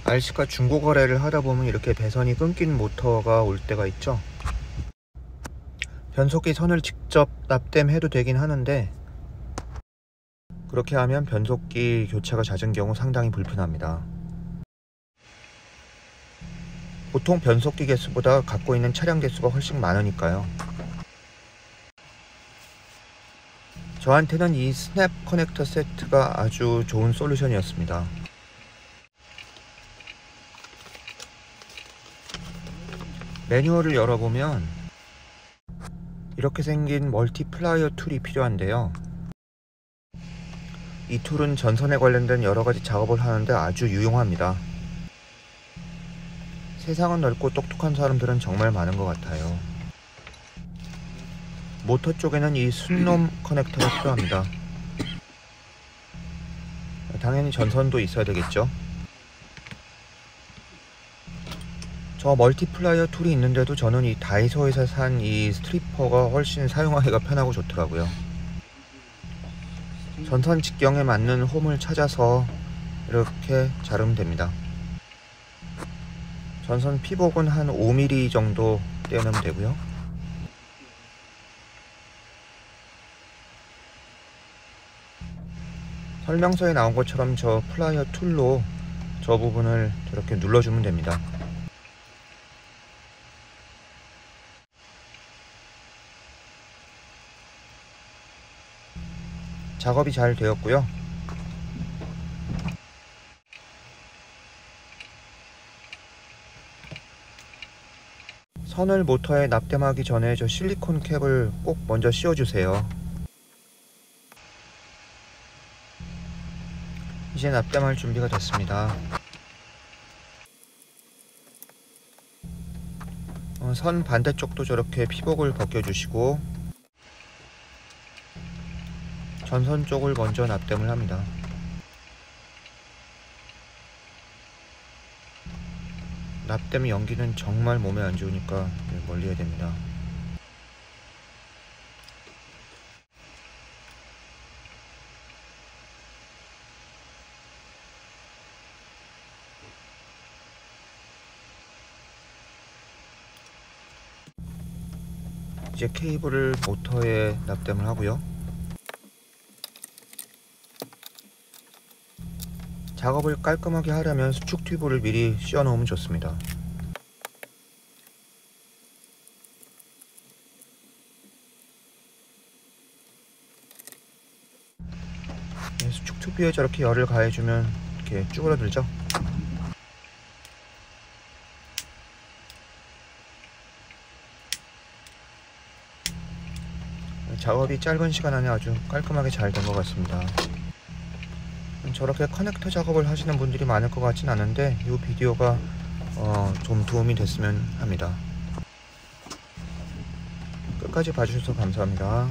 RC가 중고 거래를 하다 보면 이렇게 배선이 끊긴 모터가 올 때가 있죠. 변속기 선을 직접 납땜해도 되긴 하는데 그렇게 하면 변속기 교체가 잦은 경우 상당히 불편합니다. 보통 변속기 개수보다 갖고 있는 차량 개수가 훨씬 많으니까요. 저한테는 이 스냅 커넥터 세트가 아주 좋은 솔루션이었습니다. 매뉴얼을 열어보면 이렇게 생긴 멀티플라이어 툴이 필요한데요. 이 툴은 전선에 관련된 여러가지 작업을 하는데 아주 유용합니다. 세상은 넓고 똑똑한 사람들은 정말 많은 것 같아요. 모터 쪽에는 이 순놈 커넥터가 필요합니다. 당연히 전선도 있어야 되겠죠. 저 멀티플라이어 툴이 있는데도 저는 이 다이소에서 산 이 스트리퍼가 훨씬 사용하기가 편하고 좋더라고요. 전선 직경에 맞는 홈을 찾아서 이렇게 자르면 됩니다. 전선 피복은 한 5mm 정도 떼어내면 되고요. 설명서에 나온 것처럼 저 플라이어 툴로 저 부분을 저렇게 눌러주면 됩니다. 작업이 잘 되었고요. 선을 모터에 납땜하기 전에 저 실리콘 캡을 꼭 먼저 씌워주세요. 이제 납땜할 준비가 됐습니다. 선 반대쪽도 저렇게 피복을 벗겨주시고 전선 쪽을 먼저 납땜을 합니다. 납땜 연기는 정말 몸에 안 좋으니까 멀리 해야 됩니다. 이제 케이블을 모터에 납땜을 하고요. 작업을 깔끔하게 하려면 수축 튜브를 미리 씌워 놓으면 좋습니다. 수축 튜브에 저렇게 열을 가해주면 이렇게 쭈그러들죠. 작업이 짧은 시간 안에 아주 깔끔하게 잘 된 것 같습니다. 저렇게 커넥터 작업을 하시는 분들이 많을 것 같진 않은데 이 비디오가 좀 도움이 됐으면 합니다. 끝까지 봐주셔서 감사합니다.